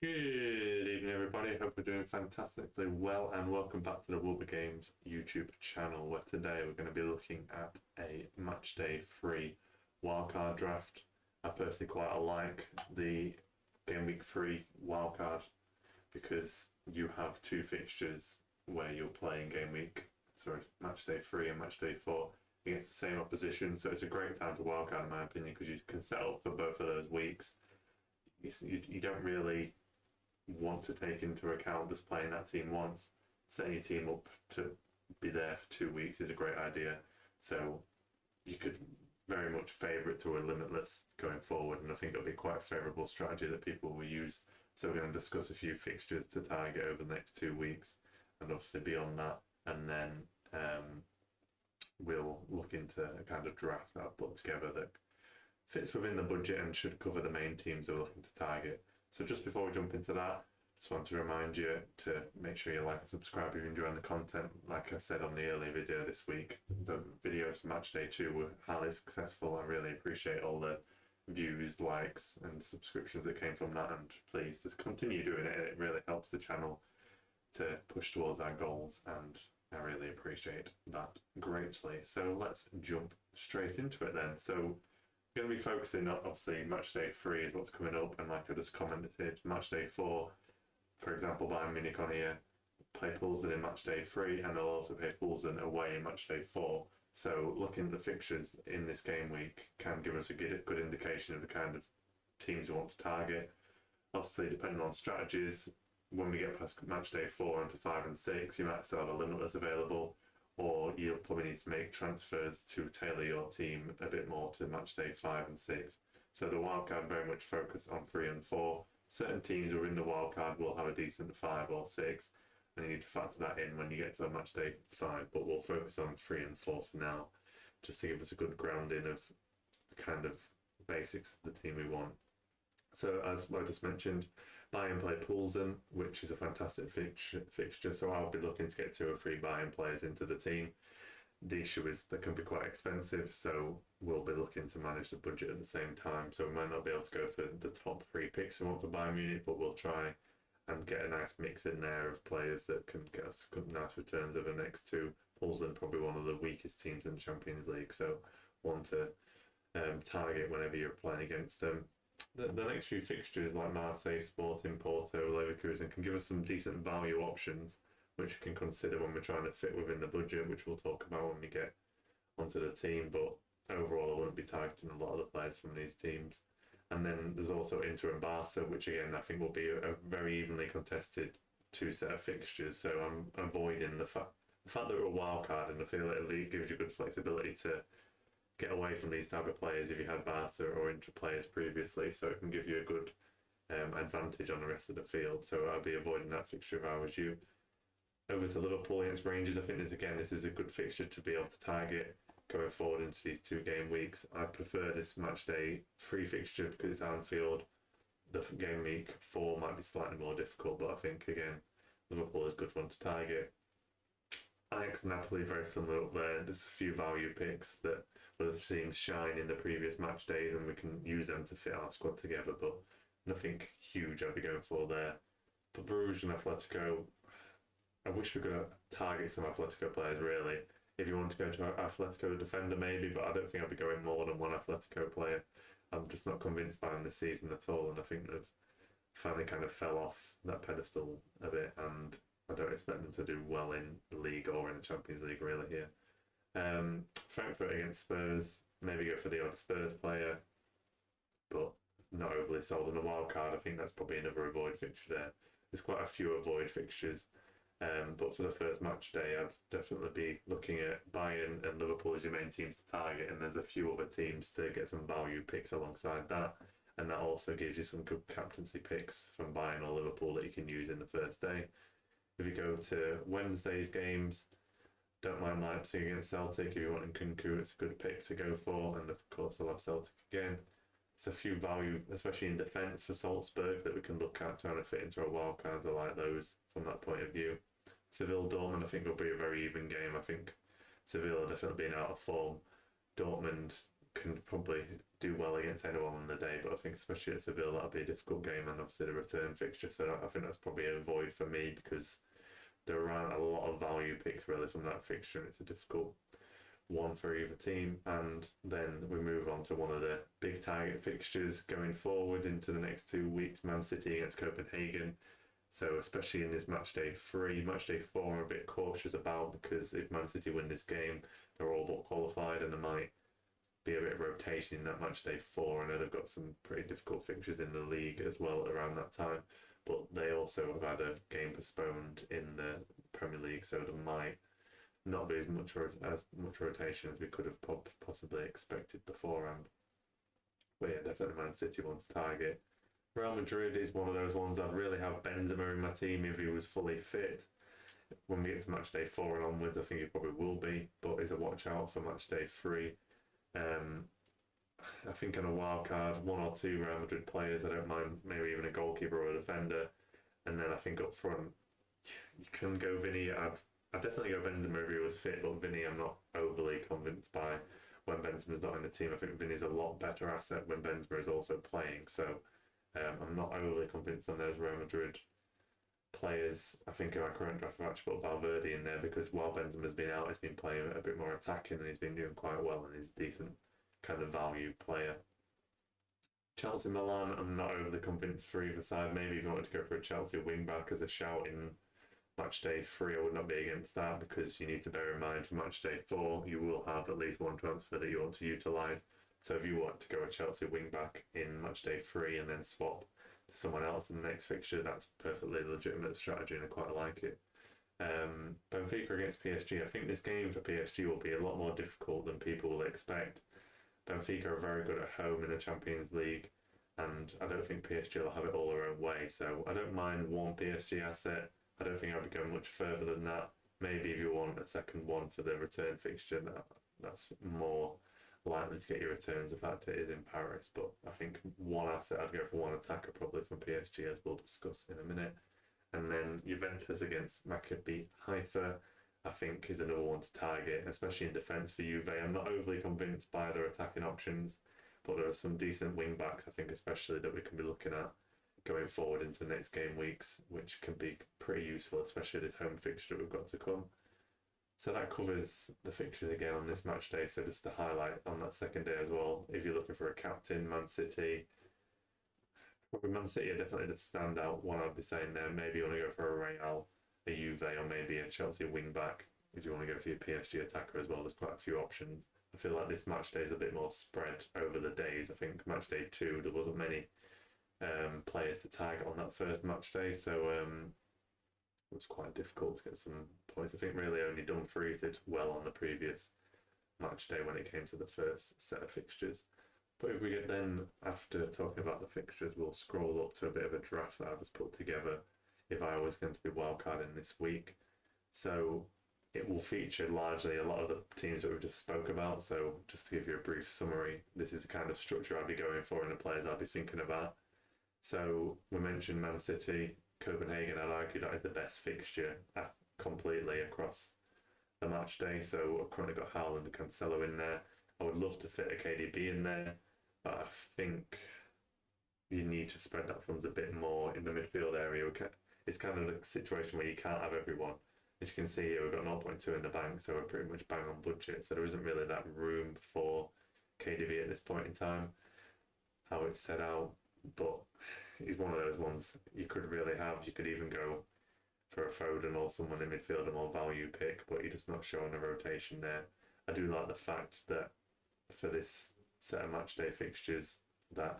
Good evening, everybody. Hope we're doing fantastically well, and welcome back to the Wilbur Games YouTube channel, where today we're going to be looking at a Matchday free wildcard draft. I personally quite like the Game Week 3 wildcard because you have two fixtures where you're playing Matchday 3 and Matchday 4 against the same opposition, so it's a great time to wildcard in my opinion because you can set up for both of those weeks. You don't really want to take into account just playing that team once. Setting your team up to be there for 2 weeks is a great idea. So you could very much favour it to a limitless going forward, and I think it'll be quite a favourable strategy that people will use. So we're going to discuss a few fixtures to target over the next 2 weeks, and obviously beyond that, and then we'll look into a kind of draft that I've put together that fits within the budget and should cover the main teams we're looking to target. So just before we jump into that, just want to remind you to make sure you like and subscribe if you're enjoying the content. Like I said on the earlier video this week, the videos for Matchday 2 were highly successful. I really appreciate all the views, likes and subscriptions that came from that, and please just continue doing it. It really helps the channel to push towards our goals, and I really appreciate that greatly. So let's jump straight into it then. So going to be focusing on, obviously, Matchday 3 is what's coming up, and like I just commented, Matchday 4, for example, Bayern Munich on here, play Poulsen in Matchday 3, and they'll also play Poulsen away in Matchday 4. So looking at the fixtures in this game week can give us a good indication of the kind of teams we want to target. Obviously, depending on strategies, when we get past Matchday 4 into 5 and 6, you might still have a limitless available, or you'll probably need to make transfers to tailor your team a bit more to Matchday 5 and 6. So the wildcard very much focused on 3 and 4. Certain teams who are in the wildcard will have a decent 5 or 6, and you need to factor that in when you get to Matchday 5, but we'll focus on 3 and 4 for now, just to give us a good grounding of the kind of basics of the team we want. So as I just mentioned, Bayern play Poulsen, which is a fantastic fixture, so I'll be looking to get 2 or 3 Bayern players into the team. The issue is they can be quite expensive, so we'll be looking to manage the budget at the same time. So we might not be able to go for the top 3 picks we want for Bayern Munich, but we'll try and get a nice mix in there of players that can get us good, nice returns over the next 2. Poulsen probably one of the weakest teams in the Champions League, so one to target whenever you're playing against them. The next few fixtures, like Marseille, Sporting, Porto, Leverkusen, can give us some decent value options, which we can consider when we're trying to fit within the budget, which we'll talk about when we get onto the team. But overall, I wouldn't be targeting a lot of the players from these teams. And then there's also Inter and Barca, which again I think will be a very evenly contested 2 set of fixtures. So I'm avoiding the fact that we're a wild card, and I feel it gives you good flexibility to get away from these type of players if you had Barca or Inter players previously, so it can give you a good advantage on the rest of the field. So I'll be avoiding that fixture if I was you. Over to Liverpool against Rangers, I think this is a good fixture to be able to target going forward into these 2 game weeks. I prefer this Matchday 3 fixture because it's Anfield. The game week 4 might be slightly more difficult, but I think again Liverpool is a good one to target. Ajax and Napoli very similar up there. There's a few value picks that we'll have seen shine in the previous match days, and we can use them to fit our squad together, but nothing huge I'll be going for there. But Bruges and Atletico, I wish we could target some Atletico players really. If you want to go to Atletico defender maybe, but I don't think I'll be going more than one Atletico player. I'm just not convinced by them this season at all, and I think they've finally kind of fell off that pedestal a bit, and I don't expect them to do well in the league or in the Champions League really here. Frankfurt against Spurs, maybe go for the odd Spurs player, but not overly sold on a wild card. I think that's probably another avoid fixture there. There's quite a few avoid fixtures, but for the first match day, I'd definitely be looking at Bayern and Liverpool as your main teams to target, and there's a few other teams to get some value picks alongside that, and that also gives you some good captaincy picks from Bayern or Liverpool that you can use in the first day. If you go to Wednesday's games, don't mind Leipzig against Celtic. If you want Nkunku, it's a good pick to go for, and of course I'll have Celtic again. It's a few value, especially in defence for Salzburg, that we can look at trying to fit into our wild cards. I like those from that point of view. Seville Dortmund, I think will be a very even game. I think Seville are definitely being out of form. Dortmund can probably do well against anyone on the day, but I think especially at Seville that'll be a difficult game, and obviously the return fixture. So I think that's probably a void for me because there aren't a lot of value picks really from that fixture, and it's a difficult one for either team. And then we move on to one of the big target fixtures going forward into the next 2 weeks: Man City against Copenhagen. So especially in this match day 3, match day 4, I'm a bit cautious about, because if Man City win this game, they're all but qualified, and there might be a bit of rotation in that match day 4. I know they've got some pretty difficult fixtures in the league as well around that time, but they also have had a game postponed in the Premier League, so there might not be as much rotation as we could have possibly expected beforehand. But yeah, definitely Man City one's target. Real Madrid is one of those ones. I'd really have Benzema in my team if he was fully fit. When we get to match day 4 and onwards, I think he probably will be, but is a watch out for match day 3. I think on a wild card, 1 or 2 Real Madrid players, I don't mind maybe even a goalkeeper or a defender. And then I think up front, you can go Vinny. I'd definitely go Benzema if he was fit, but Vinny I'm not overly convinced by when Benzema's not in the team. I think Vinny's a lot better asset when Benzema is also playing, so I'm not overly convinced on those Real Madrid players. I think in our current draft I've actually put Valverde in there because while Benzema's been out, he's been playing a bit more attacking and he's been doing quite well, and he's a decent kind of value player. Chelsea Milan, I'm not overly convinced for either side. Maybe if you wanted to go for a Chelsea wing back as a shout in match day 3, I would not be against that, because you need to bear in mind for match day 4 you will have at least one transfer that you want to utilise. So if you want to go a Chelsea wing back in match day 3 and then swap to someone else in the next fixture, that's a perfectly legitimate strategy and I quite like it. Benfica against PSG. I think this game for PSG will be a lot more difficult than people will expect. Benfica are very good at home in the Champions League, and I don't think PSG will have it all their own way. So I don't mind one PSG asset. I don't think I'll be going much further than that. Maybe if you want a second one for the return fixture, that's more likely to get your returns. The fact it is in Paris, but I think one asset, I'd go for one attacker probably from PSG, as we'll discuss in a minute. And then Juventus against Maccabi Haifa, I think is another one to target, especially in defence for Juve. I'm not overly convinced by their attacking options, but there are some decent wing backs, I think, especially that we can be looking at going forward into the next game weeks, which can be pretty useful, especially this home fixture that we've got to come. So that covers the fixtures again on this match day. So just to highlight on that second day as well, if you're looking for a captain, Man City, probably Man City are definitely the standout one I'd be saying there. Maybe you want to go for a Real, a Juve, or maybe a Chelsea wing back if you want to go for your PSG attacker as well. There's quite a few options. I feel like this match day is a bit more spread over the days. I think match day 2 there wasn't many players to target on that first match day, so it was quite difficult to get some points. I think really only Dumfries did well on the previous match day when it came to the first set of fixtures. But if we get then, after talking about the fixtures, we'll scroll up to a bit of a draft that I just put together if I was going to be wildcarding this week. So it will feature largely a lot of the teams that we've just spoke about. So just to give you a brief summary, this is the kind of structure I'd be going for and the players I'd be thinking about. So we mentioned Man City, Copenhagen. I'd argue that is the best fixture completely across the match day. So I've currently got Haaland and Cancelo in there. I would love to fit a KDB in there, but I think you need to spread that funds a bit more in the midfield area. It's kind of a situation where you can't have everyone. As you can see here, we've got 0.2 in the bank, so we're pretty much bang on budget. So there isn't really that room for KDB at this point in time, how it's set out. But he's one of those ones you could really have. You could even go for a Foden or someone in midfield, a more value pick, but you're just not showing a rotation there. I do like the fact that for this set of match day fixtures, that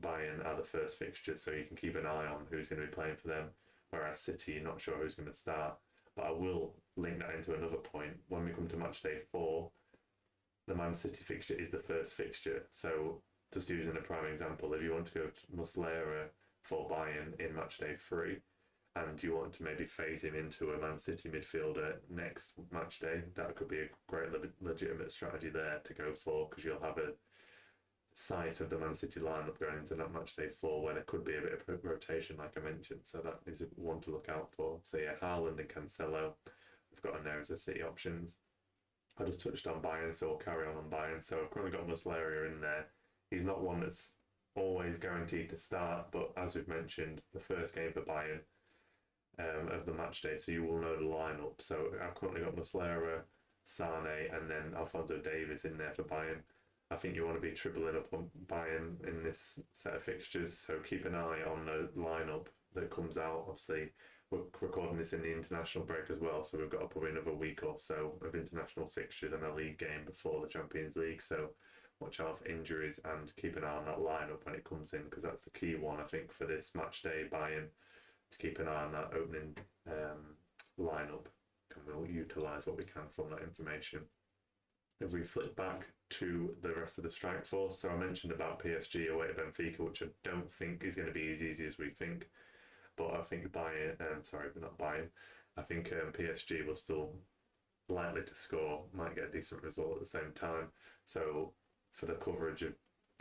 Bayern are the first fixtures, so you can keep an eye on who's going to be playing for them, whereas City, you're not sure who's going to start. But I will link that into another point. When we come to match day 4, the Man City fixture is the first fixture. So just using a prime example, if you want to go to Muslera for Bayern in match day 3, and you want to maybe phase him into a Man City midfielder next match day, that could be a great legitimate strategy there to go for, because you'll have a sight of the Man City lineup going into that match day 4 where there could be a bit of rotation like I mentioned, so that is one to look out for. So yeah, Haaland and Cancelo we've got in there as the City options. I just touched on Bayern, so I'll carry on Bayern. So I've currently got Muslera in there. He's not one that's always guaranteed to start, but as we've mentioned, the first game for Bayern of the match day, so you will know the lineup. So I've currently got Muslera, Sane, and then Alphonso Davies in there for Bayern. I think you want to be tripling up on Bayern in this set of fixtures, so keep an eye on the lineup that comes out. Obviously, we're recording this in the international break as well, so we've got probably another week or so of international fixtures and a league game before the Champions League. So watch out for injuries and keep an eye on that lineup when it comes in, because that's the key one, I think, for this match day Bayern, to keep an eye on that opening lineup, and we'll utilise what we can from that information. If we flip back to the rest of the strike force, so I mentioned about PSG away at Benfica, which I don't think is going to be as easy as we think, but I think I think PSG will still likely to score, might get a decent result at the same time. So for the coverage of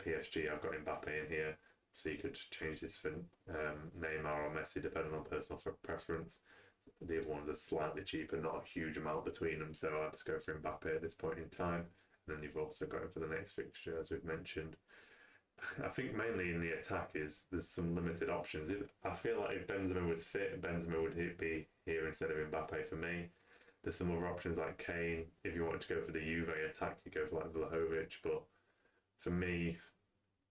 PSG, I've got Mbappe in here, so you could change this for Neymar or Messi depending on personal preference. The other ones are slightly cheaper, not a huge amount between them, so I'd just go for Mbappe at this point in time. And then you've also got him for the next fixture, as we've mentioned. I think mainly in the attack there's some limited options. I feel like if Benzema was fit, Benzema would be here instead of Mbappe for me. There's some other options like Kane. If you wanted to go for the Juve attack, you go for like Vlahovic. But for me,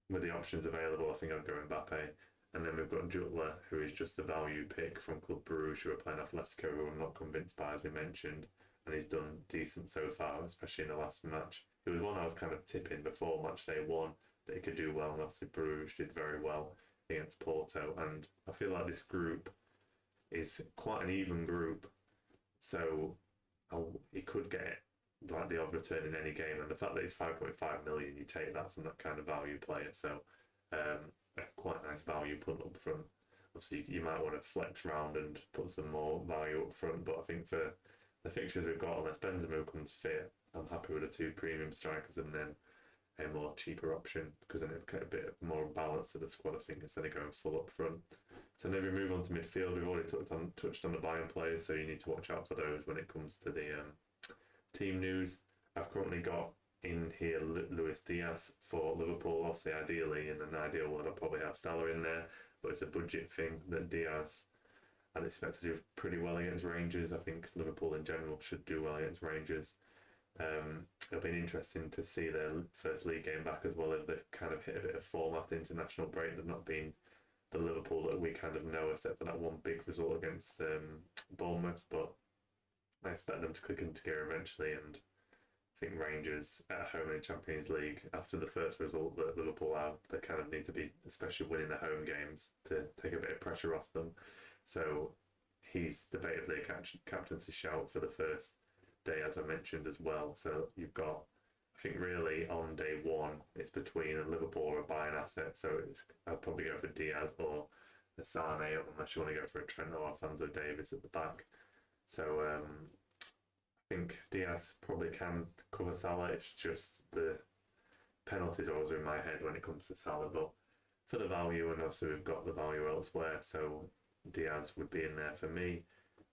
with the options available, I think I'd go Mbappe. And then we've got Jootler, who is just a value pick from Club Brugge, who are playing Atletico, who I'm not convinced by, as we mentioned. And he's done decent so far, especially in the last match. It was one I was kind of tipping before match day 1 that he could do well, and obviously Bruges did very well against Porto. And I feel like this group is quite an even group, so he could get like the odd return in any game. And the fact that he's 5.5 million, you take that from that kind of value player. So a quite nice value put up front. Obviously, you might want to flex round and put some more value up front, but I think for the fixtures we've got, unless Benzema comes fit, I'm happy with the 2 premium strikers and then a more cheaper option, because then it'll get a bit more balance to the squad, I think, instead of going full up front. So then we move on to midfield. We've already touched on the Bayern players, so you need to watch out for those when it comes to the team news. I've currently got in here Luis Diaz for Liverpool. Obviously, ideally, in an ideal world, I'll probably have Salah in there, but it's a budget thing that Diaz, I'd expect to do pretty well against Rangers. I think Liverpool in general should do well against Rangers. It'll be interesting to see their first league game back as well, if they kind of hit a bit of form after international break. They've not been the Liverpool that we kind of know, except for that one big result against Bournemouth, but I expect them to click into gear eventually. And I think Rangers at home in the Champions League, after the first result that Liverpool have, they kind of need to be, especially winning the home games, to take a bit of pressure off them. So he's debatably a captaincy shout for the first day, as I mentioned as well. So you've got, I think really on day 1, it's between a Liverpool or a Bayern asset. So I'd probably go for Diaz or a Sane, unless you want to go for a Trent or Alphonso Davies at the back. So I think Diaz probably can cover Salah. It's just the penalties always in my head when it comes to Salah. But for the value, and also we've got the value elsewhere, so Diaz would be in there for me.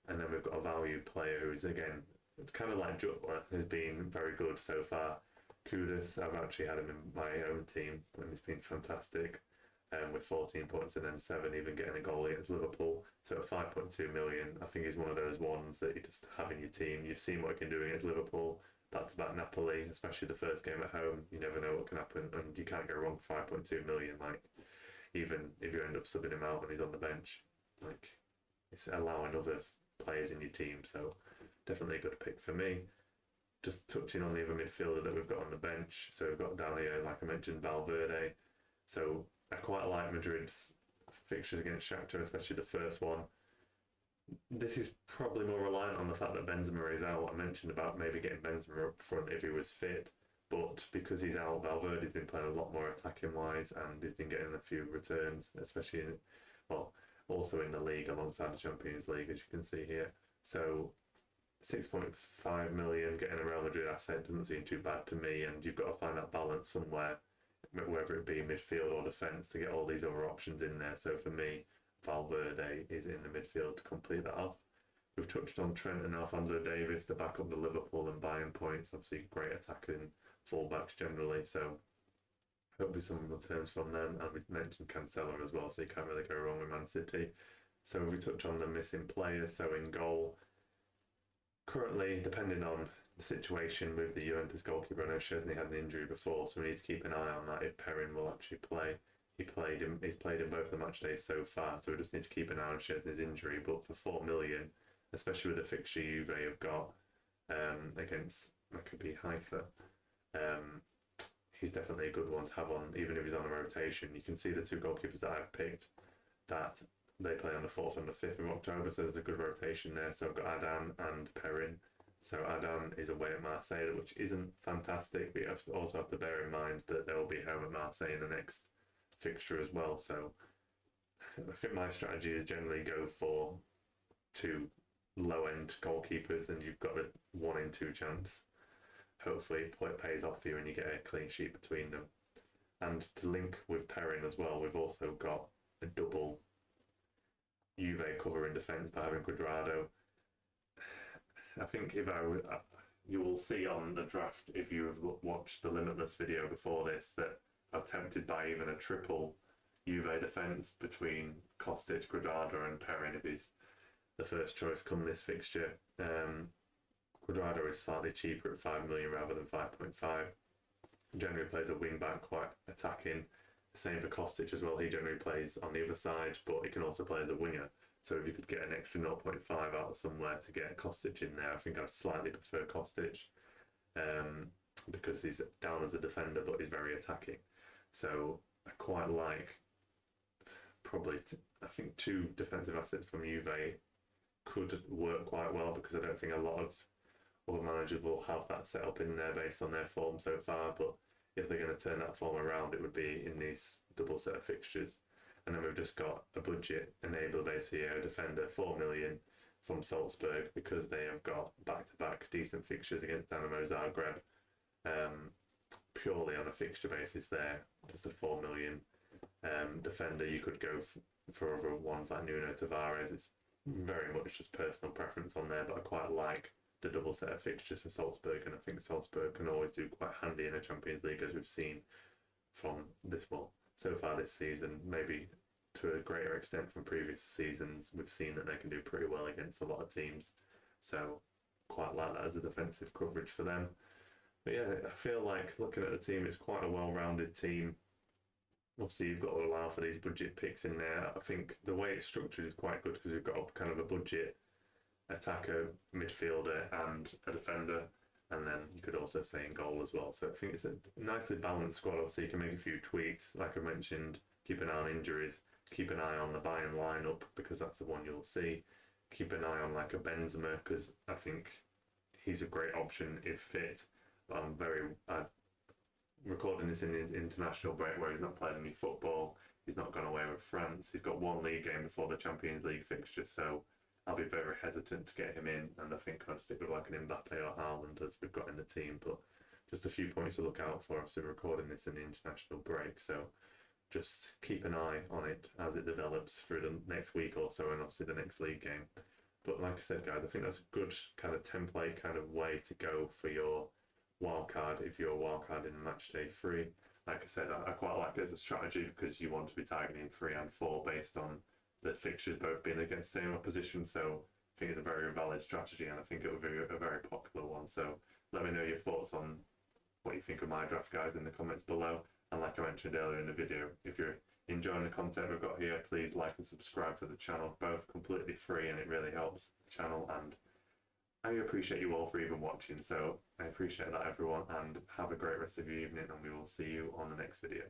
And then we've got a value player who's, again, kind of like Jootler, has been very good so far. Kudus, I've actually had him in my own team, and he's been fantastic. With 14 points and then 7, even getting a goal against Liverpool. So at 5.2 million, I think he's one of those ones that you just have in your team. You've seen what he can do against Liverpool, back-to-back Napoli, especially the first game at home. You never know what can happen, and you can't go wrong for 5.2 million. Like, even if you end up subbing him out and he's on the bench, like, it's allowing other players in your team. So definitely a good pick for me. Just touching on the other midfielder that we've got on the bench. So we've got Dalio, like I mentioned, Valverde. So I quite like Madrid's fixtures against Shakhtar, especially the first one. This is probably more reliant on the fact that Benzema is out. I mentioned about maybe getting Benzema up front if he was fit, but because he's out, Valverde's been playing a lot more attacking-wise, and he's been getting a few returns, especially also in the league alongside the Champions League, as you can see here. So 6.5 million getting a Real Madrid asset doesn't seem too bad to me, and you've got to find that balance somewhere, whether it be midfield or defence, to get all these other options in there. So for me, Valverde is in the midfield to complete that off. We've touched on Trent and Alphonso Davies to back up the Liverpool and Bayern points. Obviously, great attacking fullbacks generally. So hopefully some returns from them. And we mentioned Cancelo as well, so you can't really go wrong with Man City. So we touch on the missing players. So in goal, currently, depending on the situation with the Juventus goalkeeper, I know Szczesny had an injury before, so we need to keep an eye on that if Perrin will actually play. He's played in both the match days so far, so we just need to keep an eye on Szczesny's injury. But for 4 million, especially with the fixture Juve have got against Maccabi Haifa, he's definitely a good one to have on, even if he's on a rotation. You can see the two goalkeepers that I've picked, that they play on the 4th and the 5th of October, so there's a good rotation there. So I've got Adan and Perrin. So Adan is away at Marseille, which isn't fantastic, but you also have to bear in mind that they will be home at Marseille in the next fixture as well. So I think my strategy is generally go for 2 low-end goalkeepers, and you've got a 1 in 2 chance. Hopefully it pays off for you and you get a clean sheet between them. And to link with Perrin as well, we've also got a double Juve cover in defence by having Cuadrado. I think you will see on the draft, if you've watched the Limitless video before this, that I'm tempted by even a triple Juve defence between Kostic, Cuadrado and Perrin if he's the first choice come this fixture. Cuadrado is slightly cheaper at 5 million rather than 5.5. Generally plays a wing back, quite attacking. The same for Kostic as well. He generally plays on the other side, but he can also play as a winger. So if you could get an extra 0.5 out of somewhere to get Kostic in there, I think I'd slightly prefer Kostic because he's down as a defender, but he's very attacking. So I quite like I think 2 defensive assets from Juve could work quite well, because I don't think a lot of other managers will have that set up in there based on their form so far. But if they're going to turn that form around, it would be in these double set of fixtures. And then we've just got a budget enabler base here, a defender, 4 million from Salzburg, because they have got back-to-back decent fixtures against Dynamo Zagreb. Purely on a fixture basis there, just a 4 million defender. You could go for other ones like Nuno Tavares. It's very much just personal preference on there, but I quite like the double set of fixtures for Salzburg, and I think Salzburg can always do quite handy in a Champions League, as we've seen from so far this season. Maybe to a greater extent from previous seasons, we've seen that they can do pretty well against a lot of teams. So quite like that as a defensive coverage for them. But yeah, I feel like looking at the team, it's quite a well-rounded team. Obviously, you've got to allow for these budget picks in there. I think the way it's structured is quite good, because we've got kind of a budget attacker, midfielder and a defender, and then you could also say in goal as well. So I think it's a nicely balanced squad. Obviously, you can make a few tweaks, like I mentioned, keep an eye on injuries, keep an eye on the Bayern lineup, because that's the one you'll see. Keep an eye on like a Benzema, because I think he's a great option if fit. But I'm recording this in an international break where he's not played any football. He's not gone away with France. He's got 1 league game before the Champions League fixture, so I'll be very hesitant to get him in, and I think I'd stick with like an Mbappe or Haaland as we've got in the team. But just a few points to look out for. Obviously, recording this in the international break, so just keep an eye on it as it develops through the next week or so, and obviously the next league game. But like I said, guys, I think that's a good kind of template kind of way to go for your wildcard if you're a wildcard in Matchday 3. Like I said, I quite like it as a strategy, because you want to be targeting 3 and 4 based on the fixtures both being against the same opposition. So I think it's a very valid strategy, and I think it will be a very popular one. So let me know your thoughts on what you think of my draft, guys, in the comments below. And like I mentioned earlier in the video, if you're enjoying the content we've got here, please like and subscribe to the channel. Both completely free, and it really helps the channel, and I appreciate you all for even watching. So I appreciate that, everyone, and have a great rest of your evening, and we will see you on the next video.